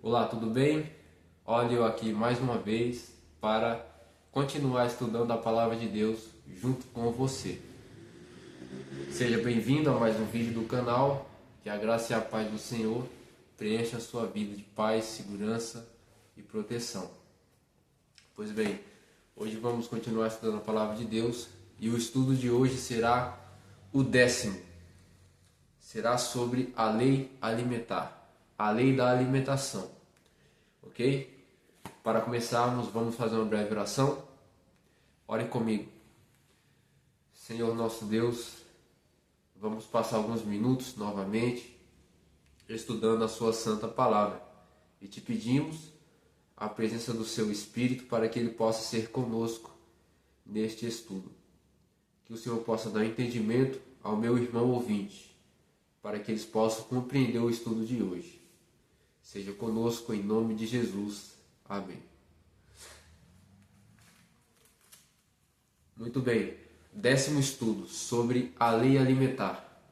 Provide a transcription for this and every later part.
Olá, tudo bem? Olha eu aqui mais uma vez para continuar estudando a Palavra de Deus junto com você. Seja bem-vindo a mais um vídeo do canal, que a graça e a paz do Senhor preencha a sua vida de paz, segurança e proteção. Pois bem, hoje vamos continuar estudando a Palavra de Deus e o estudo de hoje será o 10º. Será sobre a lei alimentar, a lei da alimentação. Ok? Para começarmos, vamos fazer uma breve oração. Ore comigo. Senhor nosso Deus, vamos passar alguns minutos novamente estudando a sua santa palavra e te pedimos a presença do seu Espírito para que ele possa ser conosco neste estudo. Que o Senhor possa dar entendimento ao meu irmão ouvinte, para que eles possam compreender o estudo de hoje. Seja conosco em nome de Jesus. Amém. Muito bem. 10º estudo sobre a lei alimentar.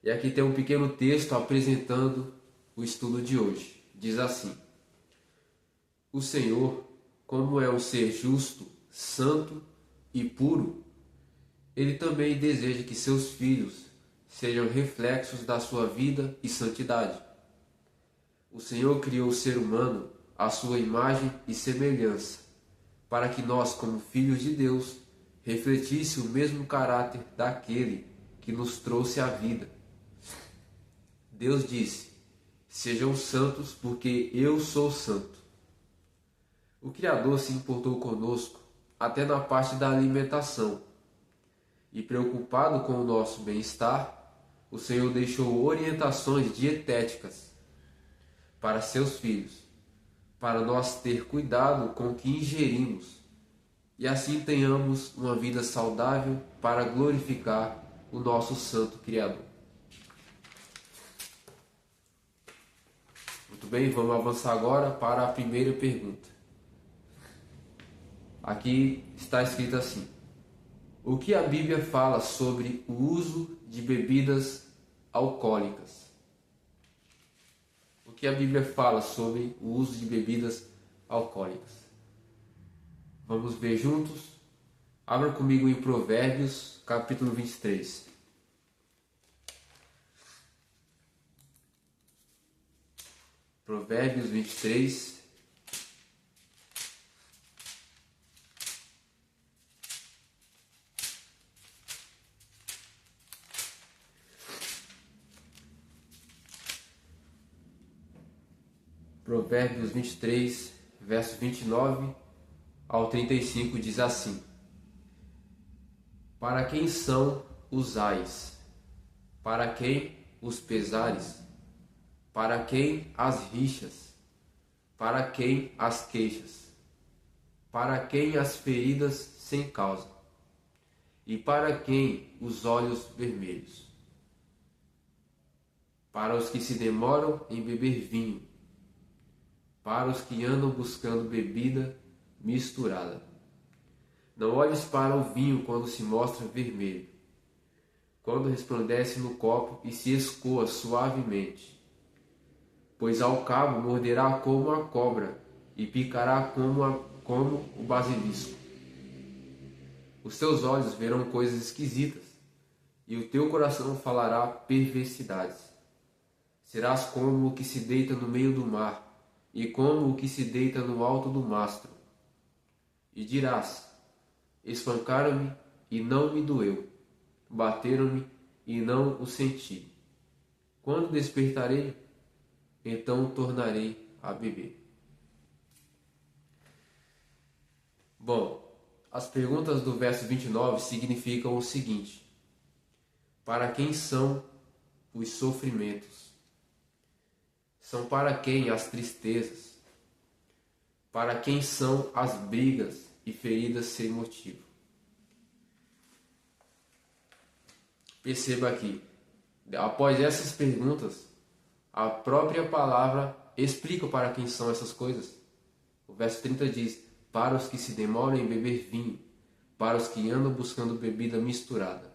E aqui tem um pequeno texto apresentando o estudo de hoje. Diz assim: O Senhor, como é um ser justo, santo e puro, Ele também deseja que seus filhos sejam reflexos da sua vida e santidade. O Senhor criou o ser humano à sua imagem e semelhança, para que nós, como filhos de Deus, refletisse o mesmo caráter daquele que nos trouxe a vida. Deus disse: Sejam santos, porque eu sou santo. O Criador se importou conosco até na parte da alimentação. E preocupado com o nosso bem-estar, o Senhor deixou orientações dietéticas para seus filhos, para nós ter cuidado com o que ingerimos e assim tenhamos uma vida saudável para glorificar o nosso santo Criador. Muito bem, vamos avançar agora para a primeira pergunta. Aqui está escrito assim: o que a Bíblia fala sobre o uso de bebidas alcoólicas? O que a Bíblia fala sobre o uso de bebidas alcoólicas? Vamos ver juntos? Abra comigo em Provérbios, capítulo 23. Provérbios 23. Provérbios 23, versos 29 ao 35 diz assim: Para quem são os ais? Para quem os pesares? Para quem as rixas? Para quem as queixas? Para quem as feridas sem causa? E para quem os olhos vermelhos? Para os que se demoram em beber vinho, para os que andam buscando bebida misturada. Não olhes para o vinho quando se mostra vermelho, quando resplandece no copo e se escoa suavemente, pois ao cabo morderá como a cobra e picará como o basilisco. Os teus olhos verão coisas esquisitas e o teu coração falará perversidades. Serás como o que se deita no meio do mar e como o que se deita no alto do mastro. E dirás: espancaram-me e não me doeu, bateram-me e não o senti. Quando despertarei, então tornarei a beber. Bom, as perguntas do verso 29 significam o seguinte: para quem são os sofrimentos? São para quem as tristezas? Para quem são as brigas e feridas sem motivo? Perceba aqui, após essas perguntas, a própria palavra explica para quem são essas coisas. O verso 30 diz: para os que se demoram em beber vinho, para os que andam buscando bebida misturada.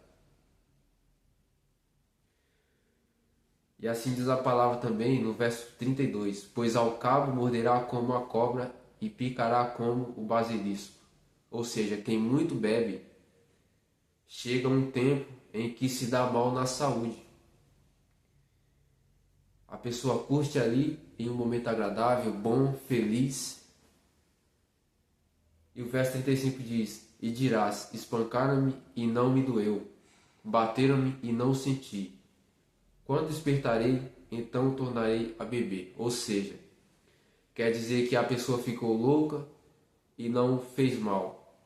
E assim diz a palavra também no verso 32: pois ao cabo morderá como a cobra e picará como o basilisco. Ou seja, quem muito bebe, chega um tempo em que se dá mal na saúde. A pessoa curte ali em um momento agradável, bom, feliz. E o verso 35 diz: e dirás, espancaram-me e não me doeu, bateram-me e não senti. Quando despertarei, então tornarei a beber. Ou seja, quer dizer que a pessoa ficou louca e não fez mal.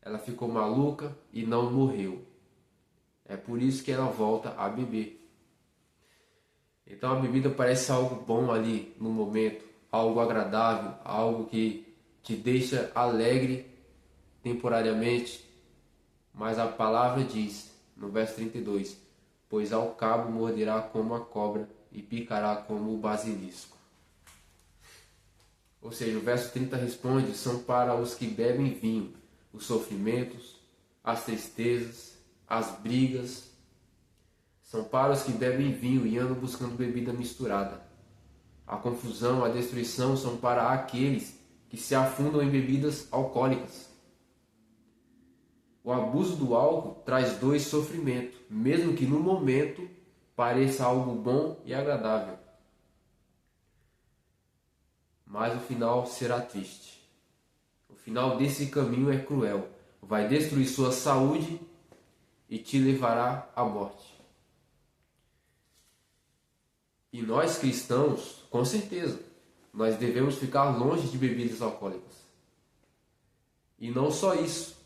Ela ficou maluca e não morreu. É por isso que ela volta a beber. Então a bebida parece algo bom ali no momento, algo agradável, algo que te deixa alegre temporariamente. Mas a palavra diz, no verso 32, pois ao cabo morderá como a cobra e picará como o basilisco. Ou seja, o verso 30 responde, são para os que bebem vinho, os sofrimentos, as tristezas, as brigas. São para os que bebem vinho e andam buscando bebida misturada. A confusão, a destruição são para aqueles que se afundam em bebidas alcoólicas. O abuso do álcool traz dor e sofrimento, mesmo que no momento pareça algo bom e agradável. Mas o final será triste. O final desse caminho é cruel. Vai destruir sua saúde e te levará à morte. E nós cristãos, com certeza, nós devemos ficar longe de bebidas alcoólicas. E não só isso,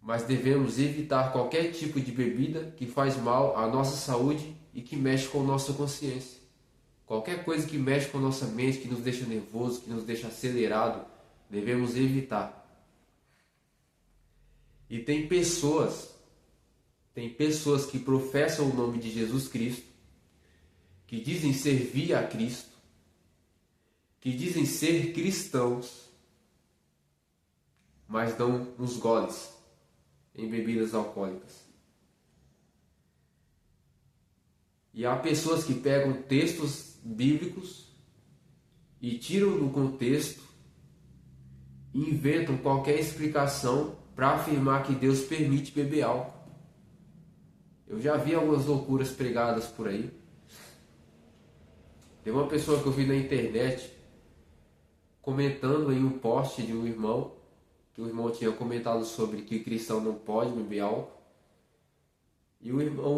mas devemos evitar qualquer tipo de bebida que faz mal à nossa saúde e que mexe com nossa consciência. Qualquer coisa que mexe com nossa mente, que nos deixa nervoso, que nos deixa acelerado, devemos evitar. E tem pessoas que professam o nome de Jesus Cristo, que dizem servir a Cristo, que dizem ser cristãos, mas dão uns goles em bebidas alcoólicas. E há pessoas que pegam textos bíblicos e tiram do contexto e inventam qualquer explicação para afirmar que Deus permite beber álcool. Eu já vi algumas loucuras pregadas por aí. Tem uma pessoa que eu vi na internet comentando em um post de um irmão, que o irmão tinha comentado sobre que cristão não pode beber álcool. E o irmão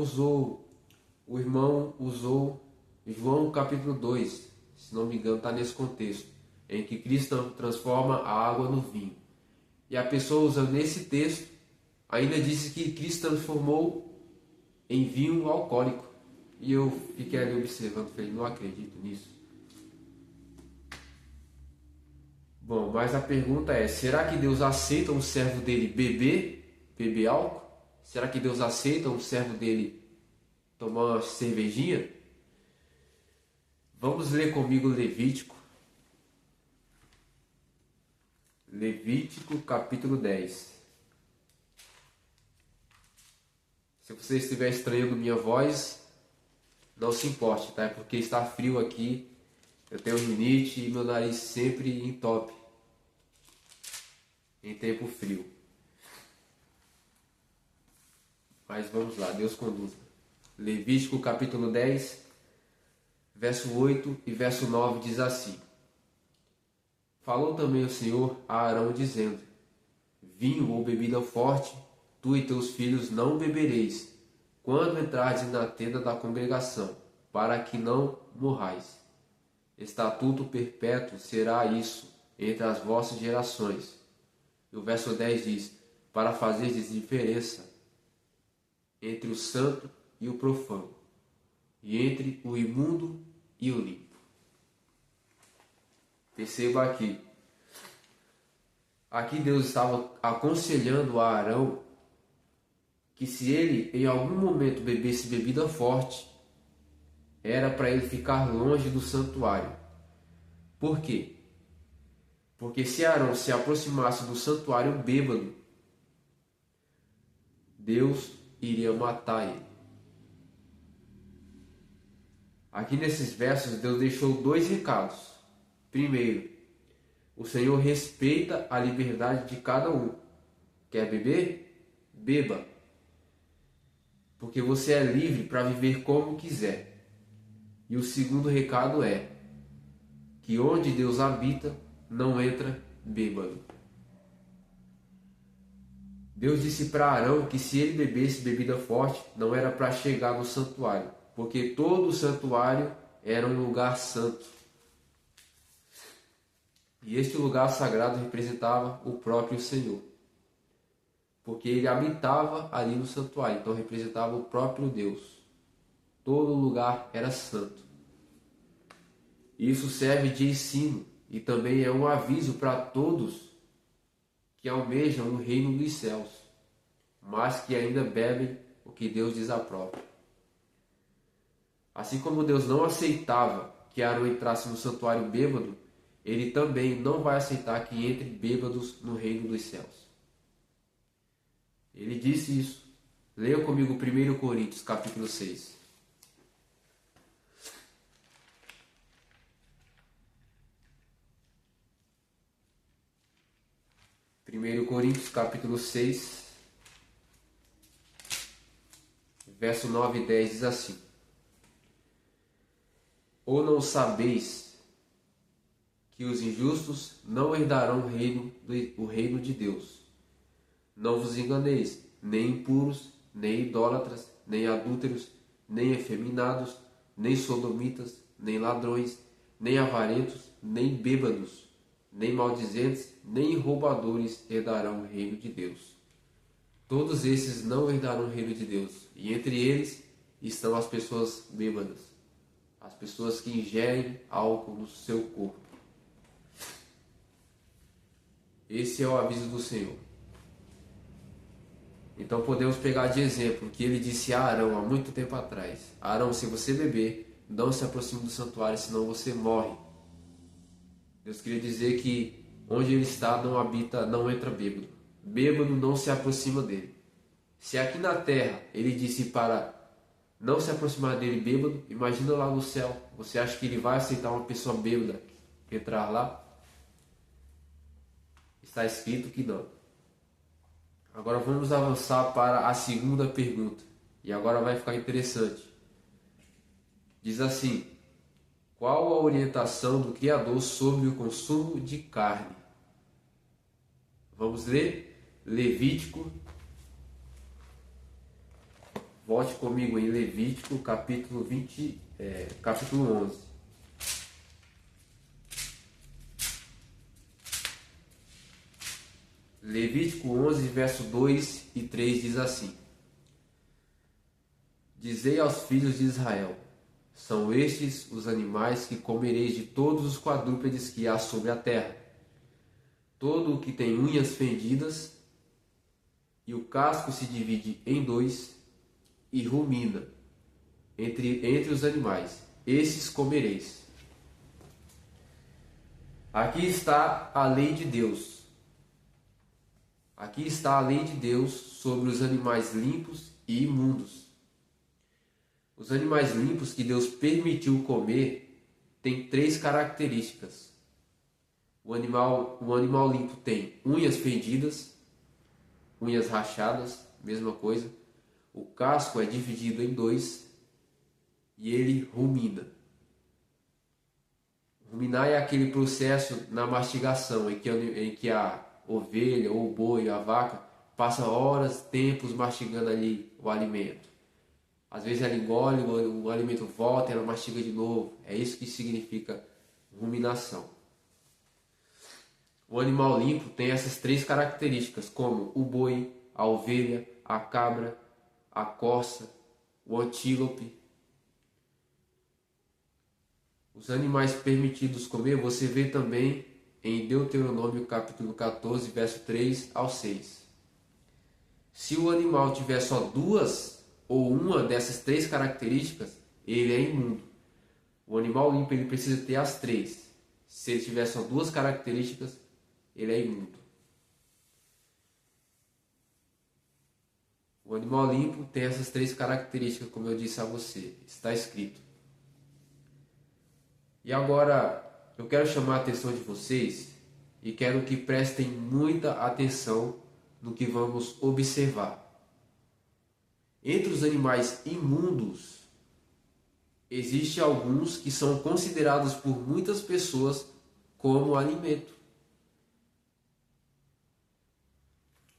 usou João capítulo 2, se não me engano está nesse contexto, em que Cristo transforma a água no vinho. E a pessoa usando esse texto ainda disse que Cristo transformou em vinho alcoólico. E eu fiquei ali observando, falei, não acredito nisso. Bom, mas a pergunta é, será que Deus aceita um servo dele beber álcool? Será que Deus aceita um servo dele tomar uma cervejinha? Vamos ler comigo Levítico. Levítico capítulo 10. Se você estiver estranhando minha voz, não se importe, tá? É porque está frio aqui, eu tenho rinite e meu nariz sempre entope em tempo frio. Mas vamos lá, Deus conduza. Levítico capítulo 10, verso 8 e verso 9 diz assim: falou também o Senhor a Arão dizendo: vinho ou bebida forte, tu e teus filhos não bebereis, quando entrardes na tenda da congregação, para que não morrais. Estatuto perpétuo será isso entre as vossas gerações. E o verso 10 diz: para fazeres diferença entre o santo e o profano, e entre o imundo e o limpo. Perceba aqui. Aqui Deus estava aconselhando a Arão que se ele em algum momento bebesse bebida forte, era para ele ficar longe do santuário. Por quê? Porque se Arão se aproximasse do santuário bêbado, Deus iria matar ele. Aqui nesses versos, Deus deixou dois recados. Primeiro, o Senhor respeita a liberdade de cada um. Quer beber? Beba. Porque você é livre para viver como quiser. E o segundo recado é que onde Deus habita, não entra bêbado. Deus disse para Arão que se ele bebesse bebida forte, não era para chegar no santuário, porque todo o santuário era um lugar santo. E este lugar sagrado representava o próprio Senhor, porque ele habitava ali no santuário, então representava o próprio Deus. Todo lugar era santo. Isso serve de ensino e também é um aviso para todos que almejam o reino dos céus, mas que ainda bebem o que Deus desaprova. Assim como Deus não aceitava que Arão entrasse no santuário bêbado, ele também não vai aceitar que entre bêbados no reino dos céus. Ele disse isso. Leia comigo 1 Coríntios, capítulo 6. 1 Coríntios, capítulo 6, verso 9 e 10 diz assim: Ou não sabeis que os injustos não herdarão o reino de Deus? Não vos enganeis, nem impuros, nem idólatras, nem adúlteros, nem efeminados, nem sodomitas, nem ladrões, nem avarentos, nem bêbados, nem maldizentes, nem roubadores herdarão o reino de Deus. Todos esses não herdarão o reino de Deus, e entre eles estão as pessoas bêbadas, as pessoas que ingerem álcool no seu corpo. Esse é o aviso do Senhor. Então podemos pegar de exemplo o que ele disse a Arão há muito tempo atrás: Arão, se você beber, não se aproxime do santuário, senão você morre. Deus queria dizer que onde ele está não entra bêbado. Bêbado não se aproxima dele. Se aqui na terra ele disse para não se aproximar dele bêbado, imagina lá no céu. Você acha que ele vai aceitar uma pessoa bêbada entrar lá? Está escrito que não. Agora vamos avançar para a segunda pergunta. E agora vai ficar interessante. Diz assim: qual a orientação do Criador sobre o consumo de carne? Vamos ler Levítico. Volte comigo em Levítico, capítulo 11. Levítico 11, verso 2 e 3 diz assim: Dizei aos filhos de Israel: são estes os animais que comereis de todos os quadrúpedes que há sobre a terra. Todo o que tem unhas fendidas, e o casco se divide em dois, e rumina entre os animais, esses comereis. Aqui está a lei de Deus. Aqui está a lei de Deus sobre os animais limpos e imundos. Os animais limpos que Deus permitiu comer têm três características. O animal limpo tem unhas fendidas, unhas rachadas, mesma coisa. O casco é dividido em dois e ele rumina. Ruminar é aquele processo na mastigação em que a ovelha ou o boi, a vaca, passa horas, tempos mastigando ali o alimento. Às vezes ela engole, o alimento volta, ela mastiga de novo. É isso que significa ruminação. O animal limpo tem essas três características, como o boi, a ovelha, a cabra, a corça, o antílope. Os animais permitidos comer você vê também em Deuteronômio capítulo 14, verso 3 ao 6. Se o animal tiver só duas ou uma dessas três características, ele é imundo. O animal limpo ele precisa ter as três. Se ele tiver só duas características, ele é imundo. O animal limpo tem essas três características, como eu disse a você. Está escrito. E agora eu quero chamar a atenção de vocês e quero que prestem muita atenção no que vamos observar. Entre os animais imundos, existem alguns que são considerados por muitas pessoas como alimento.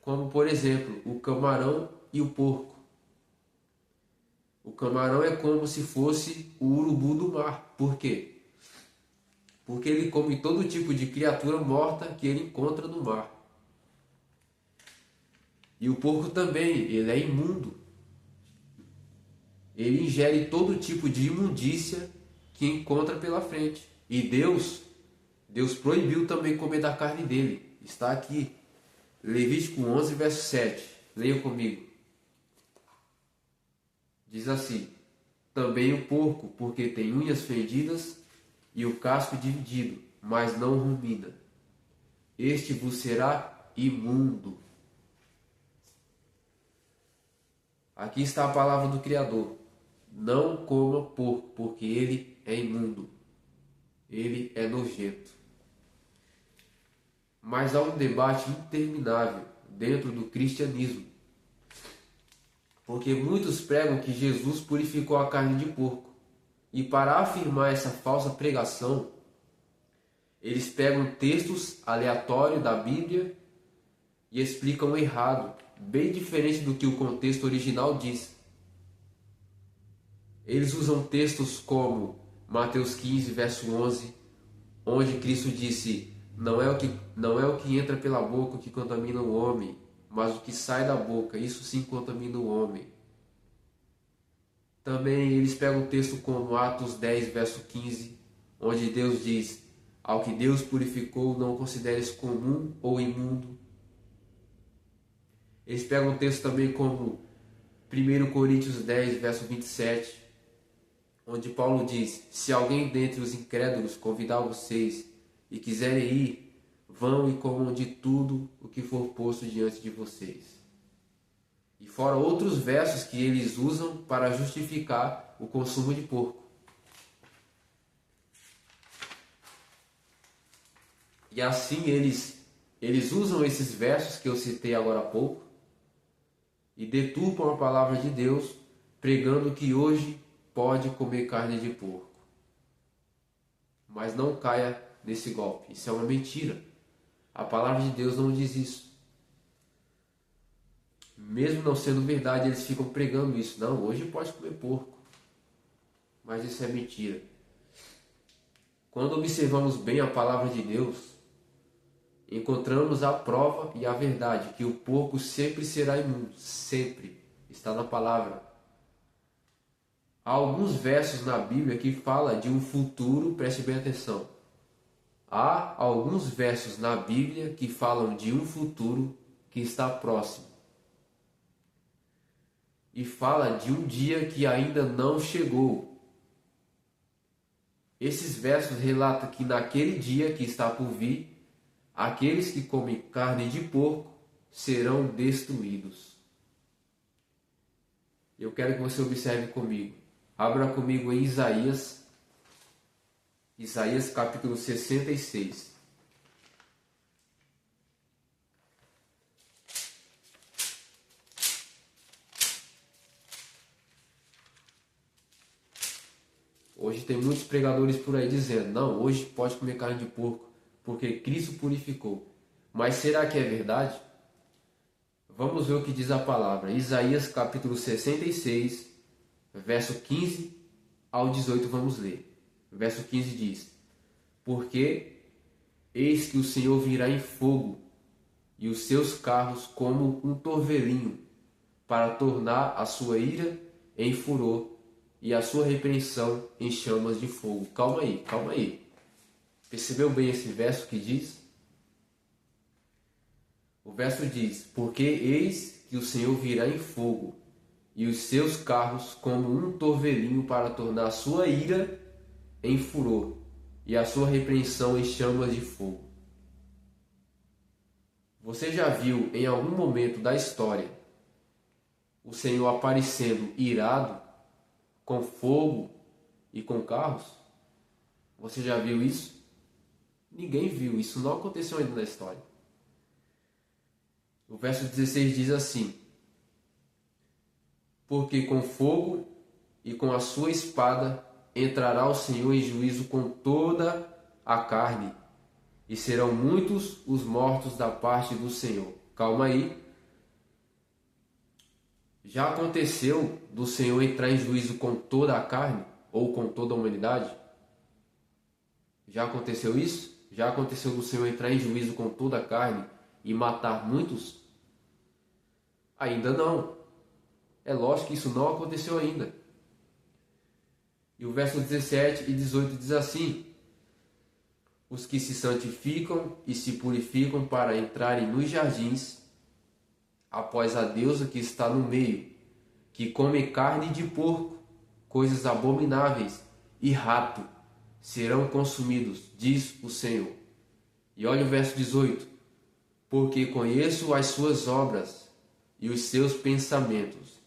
Como, por exemplo, o camarão e o porco. O camarão é como se fosse o urubu do mar. Por quê? Porque ele come todo tipo de criatura morta que ele encontra no mar. E o porco também, ele é imundo. Ele ingere todo tipo de imundícia que encontra pela frente. E Deus proibiu também comer da carne dele. Está aqui, Levítico 11, verso 7. Leia comigo. Diz assim: também o porco, porque tem unhas fendidas e o casco dividido, mas não rumina. Este vos será imundo. Aqui está a palavra do Criador. Não coma porco, porque ele é imundo. Ele é nojento. Mas há um debate interminável dentro do cristianismo. Porque muitos pregam que Jesus purificou a carne de porco. E para afirmar essa falsa pregação, eles pegam textos aleatórios da Bíblia e explicam errado, bem diferente do que o contexto original diz. Eles usam textos como Mateus 15, verso 11, onde Cristo disse: não é o que entra pela boca que contamina o homem, mas o que sai da boca, isso sim contamina o homem. Também eles pegam o texto como Atos 10, verso 15, onde Deus diz: ao que Deus purificou, não consideres comum ou imundo. Eles pegam o texto também como 1 Coríntios 10, verso 27, onde Paulo diz: se alguém dentre os incrédulos convidar vocês e quiserem ir, vão e comam de tudo o que for posto diante de vocês. E fora outros versos que eles usam para justificar o consumo de porco. E assim eles usam esses versos que eu citei agora há pouco e deturpam a palavra de Deus, pregando que hoje pode comer carne de porco. Mas não caia nesse golpe. Isso é uma mentira. A palavra de Deus não diz isso. Mesmo não sendo verdade, eles ficam pregando isso. Não, hoje pode comer porco. Mas isso é mentira. Quando observamos bem a palavra de Deus, encontramos a prova e a verdade que o porco sempre será imundo. Sempre. Está na palavra. Há alguns versos na Bíblia que falam de um futuro, preste bem atenção. Há alguns versos na Bíblia que falam de um futuro que está próximo. E fala de um dia que ainda não chegou. Esses versos relatam que naquele dia que está por vir, aqueles que comem carne de porco serão destruídos. Eu quero que você observe comigo. Abra comigo em Isaías capítulo 66. Hoje tem muitos pregadores por aí dizendo: não, hoje pode comer carne de porco, porque Cristo purificou. Mas será que é verdade? Vamos ver o que diz a palavra. Isaías capítulo 66, verso 15 ao 18, vamos ler. Verso 15 diz: porque eis que o Senhor virá em fogo, e os seus carros como um torvelinho, para tornar a sua ira em furor, e a sua repreensão em chamas de fogo. Calma aí. Percebeu bem esse verso que diz? O verso diz: porque eis que o Senhor virá em fogo, e os seus carros como um torvelinho, para tornar a sua ira em furor, e a sua repreensão em chamas de fogo. Você já viu em algum momento da história o Senhor aparecendo irado, com fogo e com carros? Você já viu isso? Ninguém viu, isso não aconteceu ainda na história. O verso 16 diz assim: porque com fogo e com a sua espada entrará o Senhor em juízo com toda a carne, e serão muitos os mortos da parte do Senhor. Calma aí. Já aconteceu do Senhor entrar em juízo com toda a carne? Ou com toda a humanidade? Já aconteceu isso? Já aconteceu do Senhor entrar em juízo com toda a carne e matar muitos? Ainda não. É lógico que isso não aconteceu ainda. E o verso 17 e 18 diz assim: os que se santificam e se purificam para entrarem nos jardins, após a deusa que está no meio, que come carne de porco, coisas abomináveis e rato, serão consumidos, diz o Senhor. E olha o verso 18: porque conheço as suas obras e os seus pensamentos,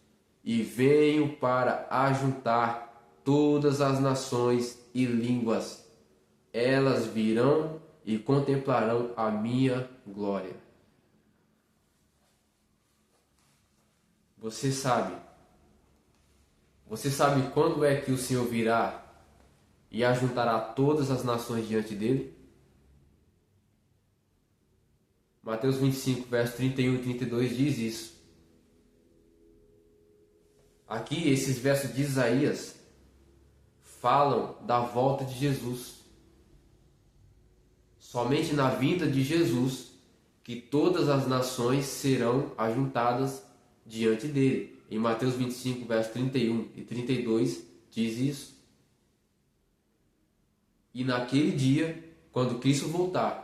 e venho para ajuntar todas as nações e línguas. Elas virão e contemplarão a minha glória. Você sabe quando é que o Senhor virá e ajuntará todas as nações diante dele? Mateus 25, verso 31 e 32 diz isso. Aqui, esses versos de Isaías falam da volta de Jesus. Somente na vinda de Jesus que todas as nações serão ajuntadas diante dele. Em Mateus 25, verso 31 e 32 diz isso. E naquele dia, quando Cristo voltar,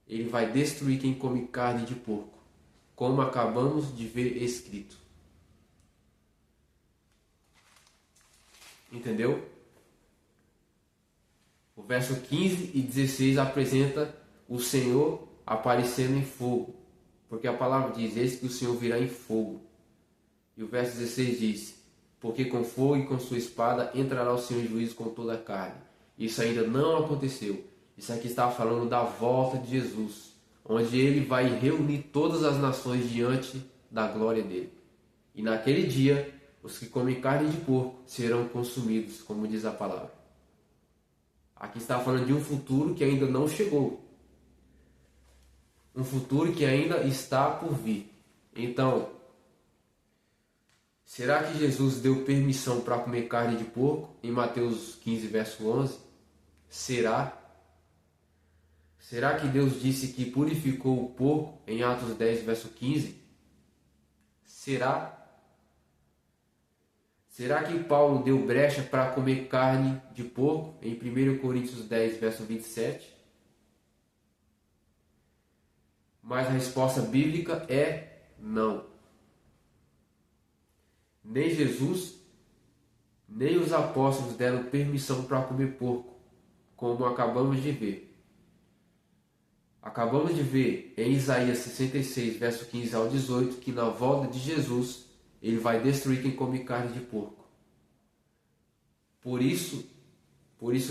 ele vai destruir quem come carne de porco, como acabamos de ver escrito. Entendeu? O verso 15 e 16 apresenta o Senhor aparecendo em fogo, porque a palavra diz: eis que o Senhor virá em fogo. E o verso 16 diz: porque com fogo e com sua espada entrará o Senhor em juízo com toda a carne. Isso ainda não aconteceu. Isso aqui está falando da volta de Jesus, onde ele vai reunir todas as nações diante da glória dele. E naquele dia, os que comem carne de porco serão consumidos, como diz a palavra. Aqui está falando de um futuro que ainda não chegou. Um futuro que ainda está por vir. Então, será que Jesus deu permissão para comer carne de porco em Mateus 15, verso 11? Será? Será que Deus disse que purificou o porco em Atos 10, verso 15? Será? Será que Paulo deu brecha para comer carne de porco em 1 Coríntios 10, verso 27? Mas a resposta bíblica é não. Nem Jesus, nem os apóstolos deram permissão para comer porco, como acabamos de ver. Acabamos de ver em Isaías 66, verso 15 ao 18, que na volta de Jesus, ele vai destruir quem come carne de porco. Por isso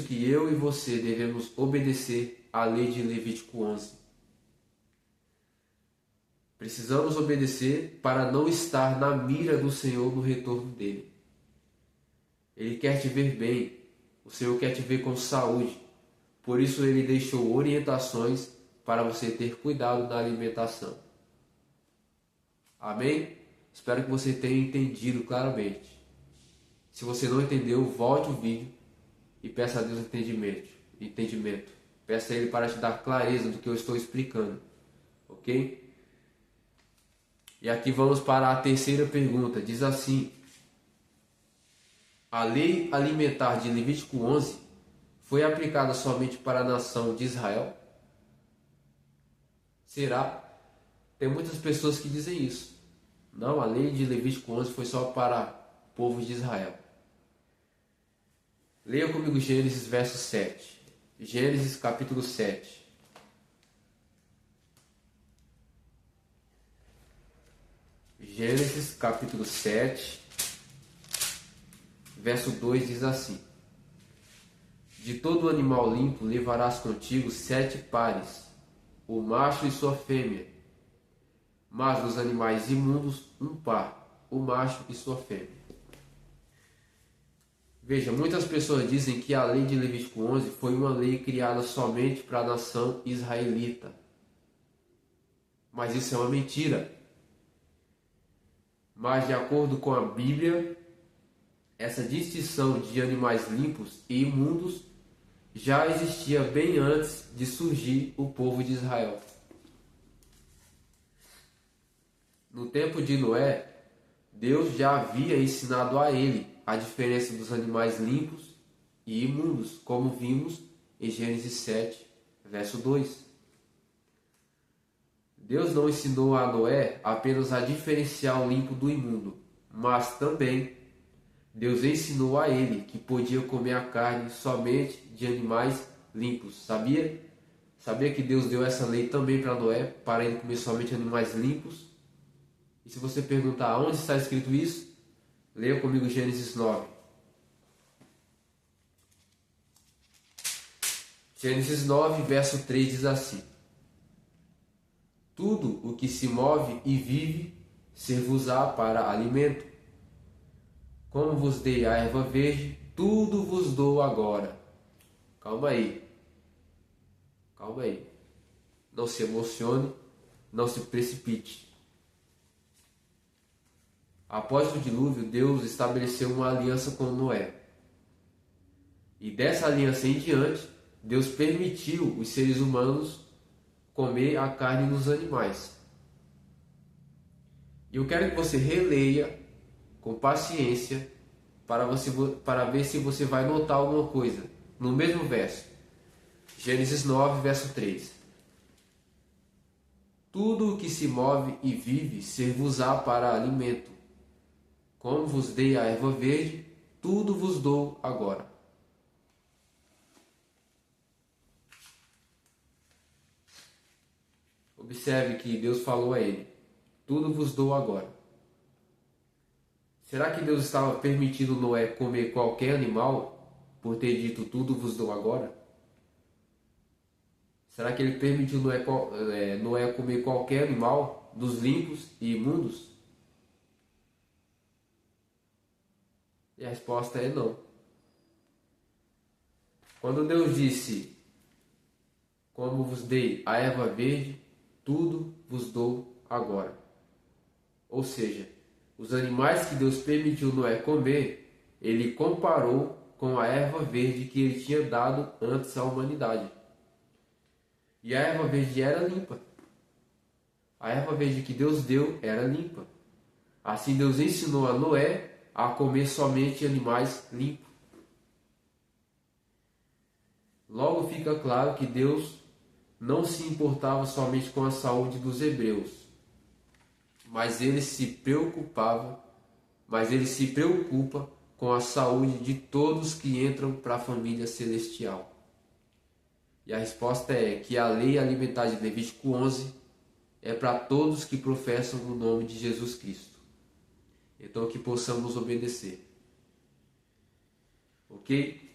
que eu e você devemos obedecer à lei de Levítico 11. Precisamos obedecer para não estar na mira do Senhor no retorno dele. Ele quer te ver bem, o Senhor quer te ver com saúde. Por isso ele deixou orientações para você ter cuidado na alimentação. Amém? Espero que você tenha entendido claramente. Se você não entendeu, volte o vídeo e peça a Deus entendimento. Peça a Ele para te dar clareza do que eu estou explicando. Ok? E aqui vamos para a terceira pergunta. Diz assim: a lei alimentar de Levítico 11 foi aplicada somente para a nação de Israel? Será? Tem muitas pessoas que dizem isso. Não, a lei de Levítico 11 foi só para o povo de Israel. Leia comigo Gênesis verso 7. Gênesis capítulo 7. Gênesis capítulo 7. verso 2 diz assim: de todo animal limpo levarás contigo 7 pares, o macho e sua fêmea, mas dos animais imundos um par, o macho e sua fêmea. Veja, muitas pessoas dizem que a lei de Levítico 11 foi uma lei criada somente para a nação israelita. Mas isso é uma mentira. Mas de acordo com a Bíblia, essa distinção de animais limpos e imundos já existia bem antes de surgir o povo de Israel. No tempo de Noé, Deus já havia ensinado a ele a diferença dos animais limpos e imundos, como vimos em Gênesis 7, verso 2. Deus não ensinou a Noé apenas a diferenciar o limpo do imundo, mas também Deus ensinou a ele que podia comer a carne somente de animais limpos. Sabia? Sabia que Deus deu essa lei também para Noé, para ele comer somente animais limpos? E se você perguntar onde está escrito isso, leia comigo Gênesis 9. Gênesis 9, verso 3 diz assim: tudo o que se move e vive ser-vos-á para alimento. Como vos dei a erva verde, tudo vos dou agora. Calma aí. Calma aí. Não se emocione, não se precipite. Após o dilúvio, Deus estabeleceu uma aliança com Noé. E dessa aliança em diante, Deus permitiu os seres humanos comer a carne dos animais. E eu quero que você releia com paciência para ver se você vai notar alguma coisa no mesmo verso. Gênesis 9, verso 3. Tudo o que se move e vive ser-vos-á para alimento. Como vos dei a erva verde, tudo vos dou agora. Observe que Deus falou a ele: tudo vos dou agora. Será que Deus estava permitindo Noé comer qualquer animal por ter dito tudo vos dou agora? Será que ele permitiu Noé comer qualquer animal dos limpos e imundos? E a resposta é não. Quando Deus disse: como vos dei a erva verde, tudo vos dou agora. Ou seja, os animais que Deus permitiu Noé comer, ele comparou com a erva verde que ele tinha dado antes à humanidade. E a erva verde era limpa. A erva verde que Deus deu era limpa. Assim Deus ensinou a Noé a comer somente animais limpos. Logo fica claro que Deus não se importava somente com a saúde dos hebreus, mas ele se preocupa com a saúde de todos que entram para a família celestial. E a resposta é que a lei alimentar de Levítico 11 é para todos que professam o nome de Jesus Cristo. Então que possamos obedecer. Ok?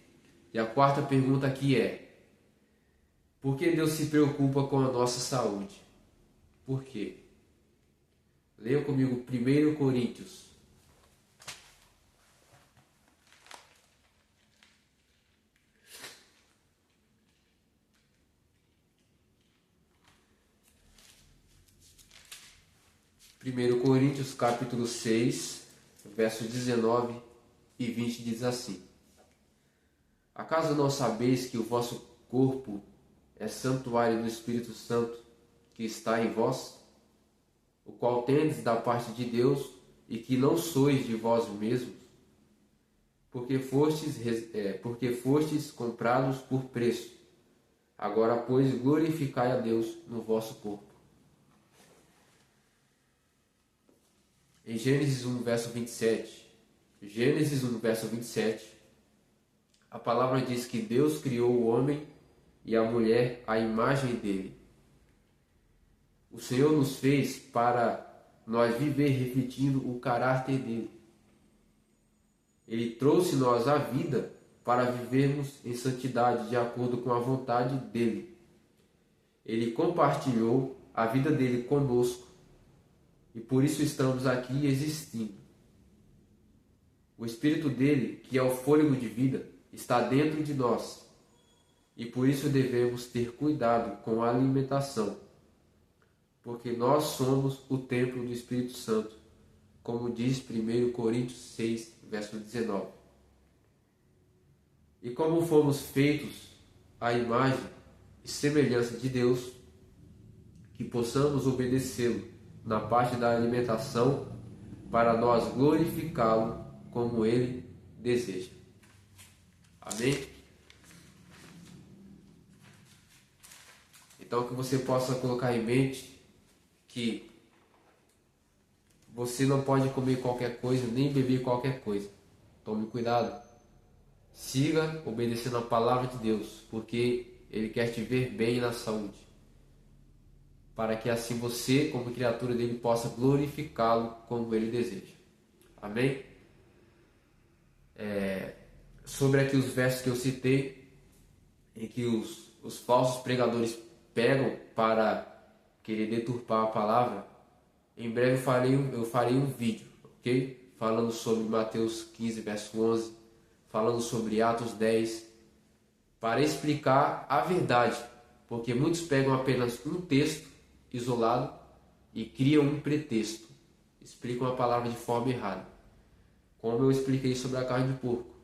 E a quarta pergunta aqui é: por que Deus se preocupa com a nossa saúde? Por quê? Leia comigo 1 Coríntios. Primeiro Coríntios, capítulo 6, versos 19 e 20 diz assim: acaso não sabeis que o vosso corpo é santuário do Espírito Santo que está em vós, o qual tendes da parte de Deus, e que não sois de vós mesmos, porque fostes comprados por preço. Agora, pois, glorificai a Deus no vosso corpo. Em Gênesis 1, verso 27, a palavra diz que Deus criou o homem e a mulher à imagem dele. O Senhor nos fez para nós viver refletindo o caráter dele. Ele trouxe-nos a vida para vivermos em santidade de acordo com a vontade dele. Ele compartilhou a vida dele conosco e por isso estamos aqui existindo. O Espírito dele, que é o fôlego de vida, está dentro de nós e por isso devemos ter cuidado com a alimentação, porque nós somos o templo do Espírito Santo, como diz 1 Coríntios 6, verso 19. E como fomos feitos à imagem e semelhança de Deus, que possamos obedecê-lo na parte da alimentação, para nós glorificá-lo como ele deseja. Amém? Então que você possa colocar em mente que você não pode comer qualquer coisa, nem beber qualquer coisa. Tome cuidado. Siga obedecendo a palavra de Deus, porque Ele quer te ver bem na saúde. Para que assim você, como criatura dele, possa glorificá-lo como Ele deseja. Amém? Sobre aqui os versos que eu citei, em que os falsos pregadores pegam para querer deturpar a palavra, em breve eu farei um vídeo, ok? Falando sobre Mateus 15, verso 11, falando sobre Atos 10, para explicar a verdade, porque muitos pegam apenas um texto isolado e criam um pretexto, explicam a palavra de forma errada, como eu expliquei sobre a carne de porco.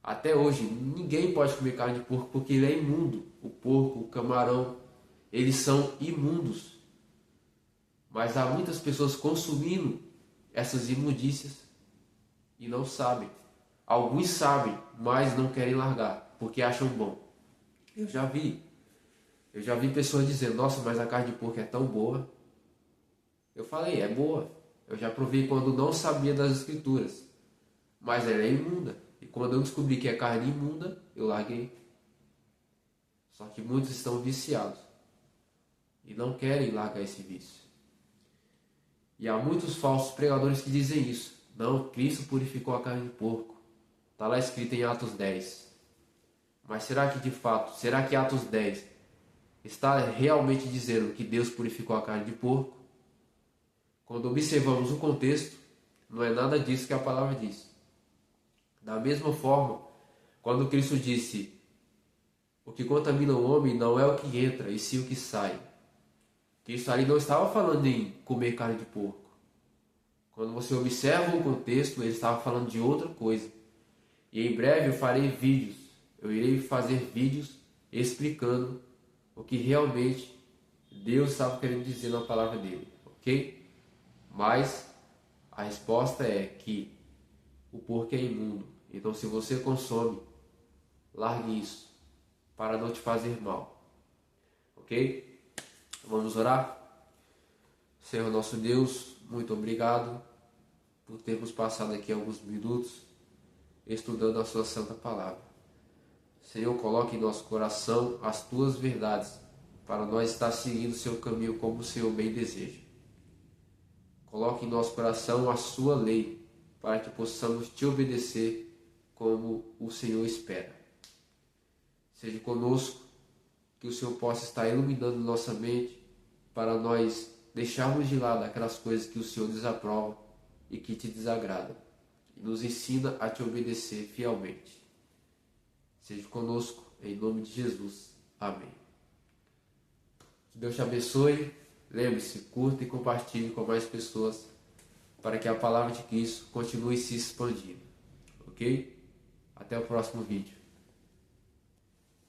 Até hoje, ninguém pode comer carne de porco porque ele é imundo. O porco, o camarão, eles são imundos. Mas há muitas pessoas consumindo essas imundícias e não sabem. Alguns sabem, mas não querem largar, porque acham bom. Eu já vi pessoas dizendo, nossa, mas a carne de porco é tão boa. Eu falei, é boa. Eu já provei quando não sabia das escrituras. Mas ela é imunda. E quando eu descobri que é carne imunda, eu larguei. Só que muitos estão viciados e não querem largar esse vício. E há muitos falsos pregadores que dizem isso. Não, Cristo purificou a carne de porco. Está lá escrito em Atos 10. Mas será que de fato, será que Atos 10 está realmente dizendo que Deus purificou a carne de porco? Quando observamos o contexto, não é nada disso que a palavra diz. Da mesma forma, quando Cristo disse, o que contamina o homem não é o que entra, e sim o que sai. Cristo ali não estava falando em comer carne de porco. Quando você observa o contexto, ele estava falando de outra coisa. E em breve eu farei vídeos. Eu irei fazer vídeos explicando o que realmente Deus estava querendo dizer na palavra dele. Ok? Mas a resposta é que o porco é imundo. Então se você consome, largue isso para não te fazer mal. Ok? Vamos orar? Senhor nosso Deus, muito obrigado por termos passado aqui alguns minutos estudando a sua santa palavra. Senhor, coloque em nosso coração as tuas verdades para nós estar seguindo o seu caminho como o Senhor bem deseja. Coloque em nosso coração a sua lei para que possamos te obedecer como o Senhor espera. Seja conosco, que o Senhor possa estar iluminando nossa mente para nós deixarmos de lado aquelas coisas que o Senhor desaprova e que te desagradam. E nos ensina a te obedecer fielmente. Seja conosco, em nome de Jesus. Amém. Que Deus te abençoe. Lembre-se, curta e compartilhe com mais pessoas para que a palavra de Cristo continue se expandindo. Ok? Até o próximo vídeo.